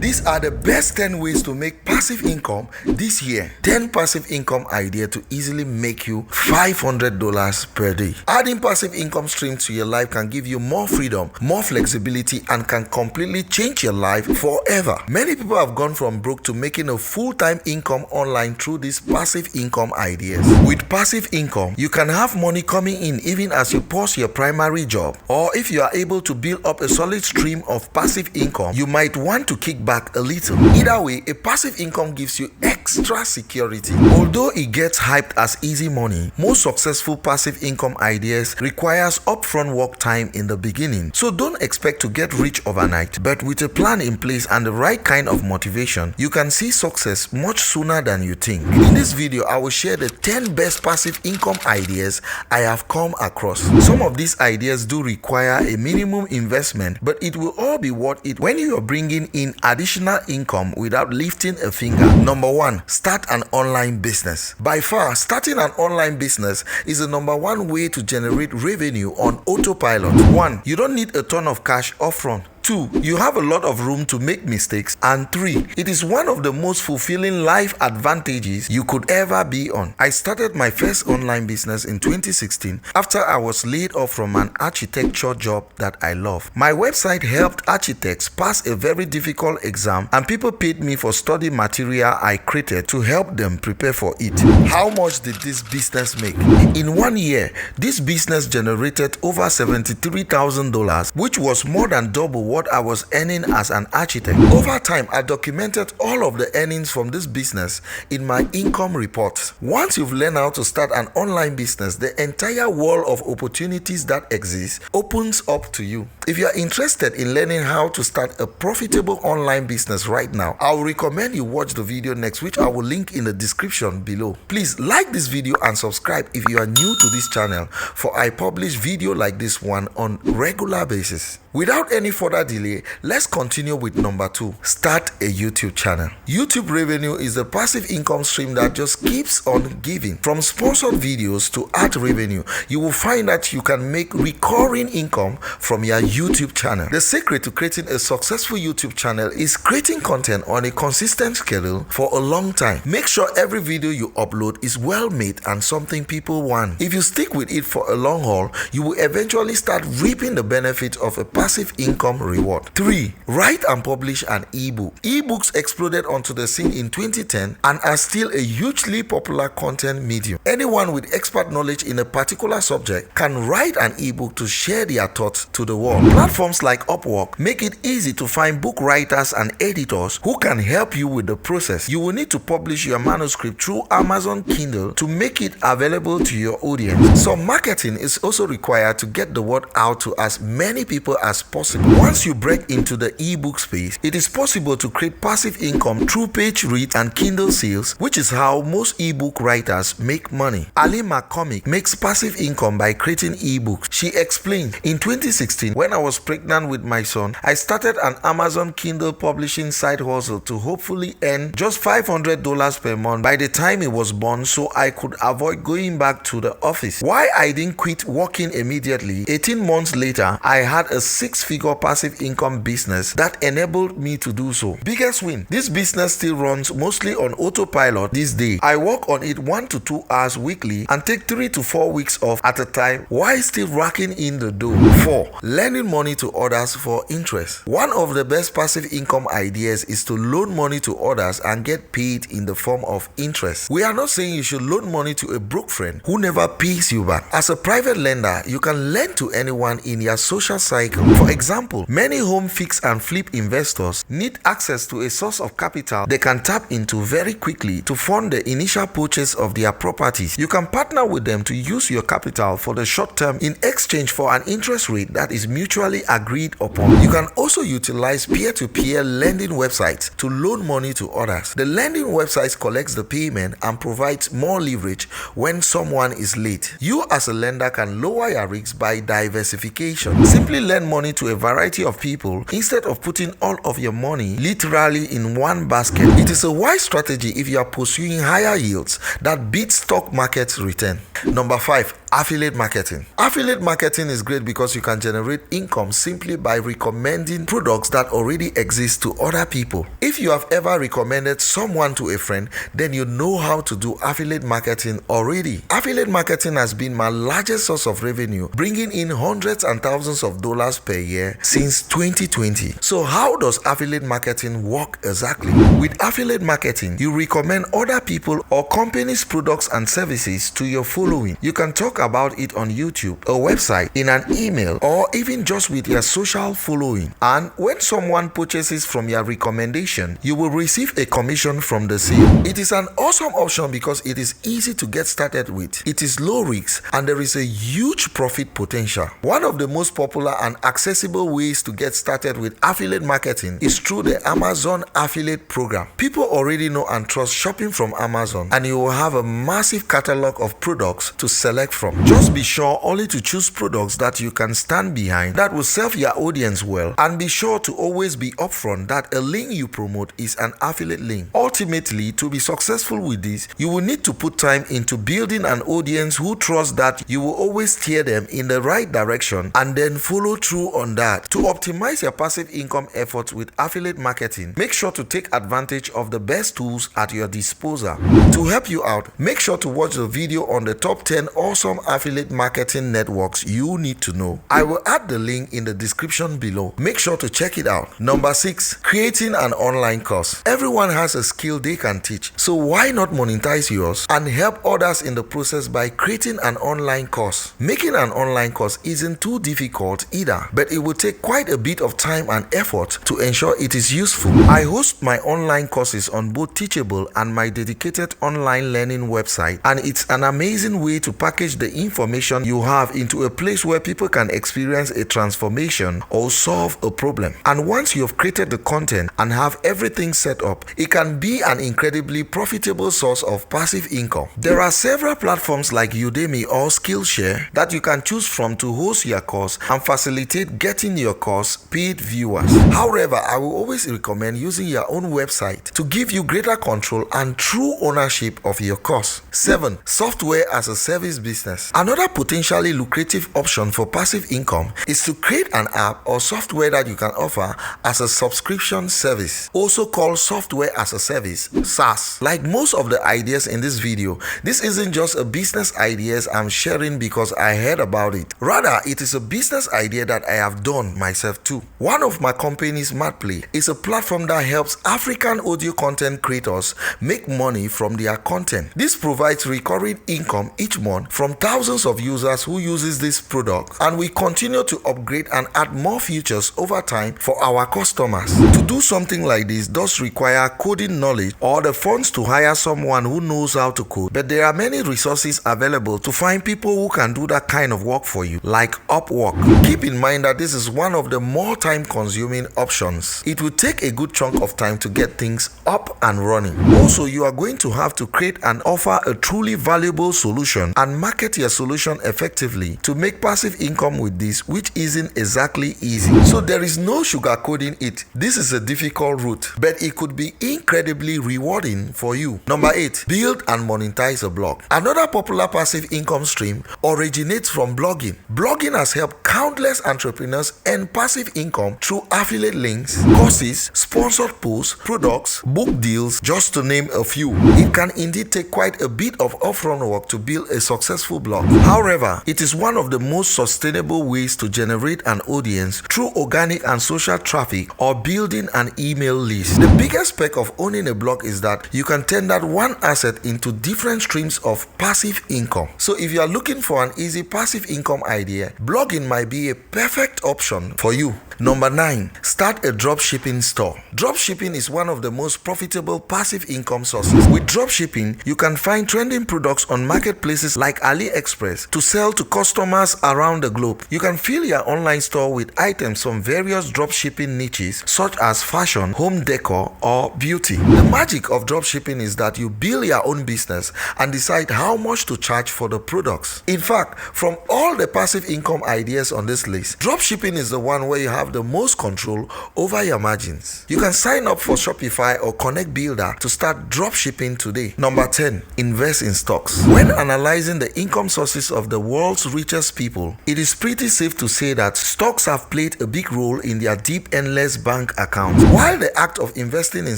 These are the best 10 ways to make passive income this year. 10 passive income ideas to easily make you $500 per day. Adding passive income streams to your life can give you more freedom, more flexibility, and can completely change your life forever. Many people have gone from broke to making a full-time income online through these passive income ideas. With passive income, you can have money coming in even as you pause your primary job. Or if you are able to build up a solid stream of passive income, you might want to kick back a little. Either way, a passive income gives you extra security. Although it gets hyped as easy money, most successful passive income ideas requires upfront work time in the beginning. So don't expect to get rich overnight, but with a plan in place and the right kind of motivation, you can see success much sooner than you think. In this video, I will share the 10 best passive income ideas I have come across. Some of these ideas do require a minimum investment, but it will all be worth it when you are bringing in additional income without lifting a finger. Number 1, start an online business. By far, starting an online business is the number one way to generate revenue on autopilot. 1, you don't need a ton of cash upfront. 2, you have a lot of room to make mistakes. And 3, it is one of the most fulfilling life advantages you could ever be on. I started my first online business in 2016 after I was laid off from an architecture job that I love. My website helped architects pass a very difficult exam, and people paid me for study material I created to help them prepare for it. How much did this business make? In 1 year, this business generated over $73,000, which was more than double what I was earning as an architect. Over time, I documented all of the earnings from this business in my income report. Once you've learned how to start an online business, the entire world of opportunities that exist opens up to you. If you are interested in learning how to start a profitable online business right now, I would recommend you watch the video next, which I will link in the description below. Please like this video and subscribe if you are new to this channel, for I publish video like this one on regular basis. Without any further delay, let's continue with number 2. Start a YouTube channel. YouTube revenue is a passive income stream that just keeps on giving. From sponsored videos to ad revenue, you will find that you can make recurring income from your YouTube channel. The secret to creating a successful YouTube channel is creating content on a consistent schedule for a long time. Make sure every video you upload is well made and something people want. If you stick with it for a long haul, you will eventually start reaping the benefits of a passive income reward. 3, write and publish an ebook. Ebooks exploded onto the scene in 2010 and are still a hugely popular content medium. Anyone with expert knowledge in a particular subject can write an ebook to share their thoughts to the world. Platforms like Upwork make it easy to find book writers and editors who can help you with the process. You will need to publish your manuscript through Amazon Kindle to make it available to your audience. Some marketing is also required to get the word out to as many people as possible. Once you break into the ebook space, it is possible to create passive income through page reads and Kindle sales, which is how most ebook writers make money. Ali McCormick makes passive income by creating ebooks. She explained, in 2016, when I was pregnant with my son, I started an Amazon Kindle publishing side hustle to hopefully earn just $500 per month by the time he was born, so I could avoid going back to the office. Why I didn't quit working immediately, 18 months later, I had a 6-figure passive income business that enabled me to do so. Biggest win: this business still runs mostly on autopilot these days. I work on it 1 to 2 hours weekly and take 3 to 4 weeks off at a time while still racking in the dough. 4, lending money to others for interest. One of the best passive income ideas is to loan money to others and get paid in the form of interest. We are not saying you should loan money to a broke friend who never pays you back. As a private lender, you can lend to anyone in your social cycle. For example, many home fix and flip investors need access to a source of capital they can tap into very quickly to fund the initial purchase of their properties. You can partner with them to use your capital for the short term in exchange for an interest rate that is mutually agreed upon. You can also utilize peer-to-peer lending websites to loan money to others. The lending websites collects the payment and provides more leverage when someone is late. You as a lender can lower your risk by diversification. Simply lend money to a variety of people instead of putting all of your money literally in one basket. It is a wise strategy if you are pursuing higher yields that beat stock market return. Number 5, Affiliate marketing. Affiliate marketing is great because you can generate income simply by recommending products that already exist to other people. If you have ever recommended someone to a friend, then you know how to do affiliate marketing already. Affiliate marketing has been my largest source of revenue, bringing in hundreds and thousands of dollars per year since 2020. So how does affiliate marketing work exactly? With affiliate marketing, you recommend other people or companies' products and services to your following. You can talk about it on YouTube, a website, in an email, or even just with your social following. And when someone purchases from your recommendation, you will receive a commission from the sale. It is an awesome option because it is easy to get started with. It is low risk and there is a huge profit potential. One of the most popular and accessible ways to get started with affiliate marketing is through the Amazon affiliate program. People already know and trust shopping from Amazon, and you will have a massive catalog of products to select from. Just be sure only to choose products that you can stand behind, that will serve your audience well, and be sure to always be upfront that a link you promote is an affiliate link. Ultimately, to be successful with this, you will need to put time into building an audience who trust that you will always steer them in the right direction and then follow through on that. To optimize your passive income efforts with affiliate marketing, make sure to take advantage of the best tools at your disposal. To help you out, make sure to watch the video on the top 10 awesome affiliate marketing networks you need to know. I will add the link in the description below. Make sure to check it out. Number 6, creating an online course. Everyone has a skill they can teach, so why not monetize yours and help others in the process by creating an online course? Making an online course isn't too difficult either, but it will take quite a bit of time and effort to ensure it is useful. I host my online courses on both Teachable and my dedicated online learning website, and it's an amazing way to package the information you have into a place where people can experience a transformation or solve a problem. And once you have created the content and have everything set up, it can be an incredibly profitable source of passive income. There are several platforms like Udemy or Skillshare that you can choose from to host your course and facilitate getting your course paid viewers. However, I will always recommend using your own website to give you greater control and true ownership of your course. 7. Software as a service business. Another potentially lucrative option for passive income is to create an app or software that you can offer as a subscription service, also called software as a service, SaaS. Like most of the ideas in this video, this isn't just a business ideas I'm sharing because I heard about it. Rather, it is a business idea that I have done myself too. One of my companies, Matplay, is a platform that helps African audio content creators make money from their content. This provides recurring income each month from thousands of users who uses this product, and we continue to upgrade and add more features over time for our customers. To do something like this does require coding knowledge or the funds to hire someone who knows how to code, but there are many resources available to find people who can do that kind of work for you, like Upwork. Keep in mind that this is one of the more time-consuming options. It will take a good chunk of time to get things up and running. Also, you are going to have to create and offer a truly valuable solution and market your solution effectively to make passive income with this, which isn't exactly easy. So there is no sugarcoating it. This is a difficult route, but it could be incredibly rewarding for you. Number 8, build and monetize a blog. Another popular passive income stream originates from blogging. Blogging has helped countless entrepreneurs earn passive income through affiliate links, courses, sponsored posts, products, book deals, just to name a few. It can indeed take quite a bit of upfront work to build a successful blog. However, it is one of the most sustainable ways to generate an audience through organic and social traffic or building an email list. The biggest perk of owning a blog is that you can turn that one asset into different streams of passive income. So if you are looking for an easy passive income idea, blogging might be a perfect option for you. Number 9, start a dropshipping store. Dropshipping is one of the most profitable passive income sources. With dropshipping, you can find trending products on marketplaces like AliExpress to sell to customers around the globe. You can fill your online store with items from various dropshipping niches such as fashion, home decor, or beauty. The magic of dropshipping is that you build your own business and decide how much to charge for the products. In fact, from all the passive income ideas on this list, dropshipping is the one where you have have the most control over your margins. You can sign up for Shopify or Connect Builder to start dropshipping today. Number 10, invest in stocks. When analyzing the income sources of the world's richest people, it is pretty safe to say that stocks have played a big role in their deep, endless bank accounts. While the act of investing in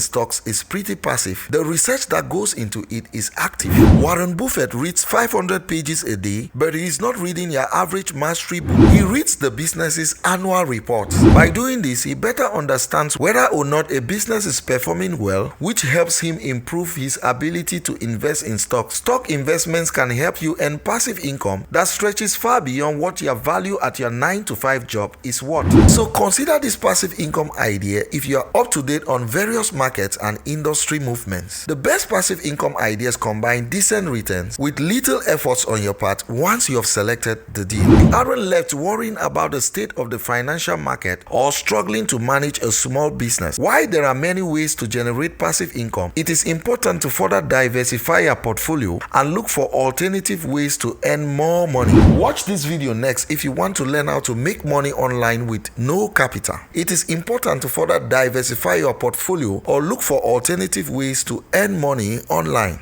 stocks is pretty passive, the research that goes into it is active. Warren Buffett reads 500 pages a day, but he is not reading your average mastery book. He reads the business's annual reports. By doing this, he better understands whether or not a business is performing well, which helps him improve his ability to invest in stocks. Stock investments can help you earn passive income that stretches far beyond what your value at your 9-to-5 job is worth. So consider this passive income idea if you are up to date on various markets and industry movements. The best passive income ideas combine decent returns with little efforts on your part once you have selected the deal. You aren't left worrying about the state of the financial market or struggling to manage a small business. While there are many ways to generate passive income, it is important to further diversify your portfolio and look for alternative ways to earn more money. Watch this video next if you want to learn how to make money online with no capital. It is important to further diversify your portfolio or look for alternative ways to earn money online.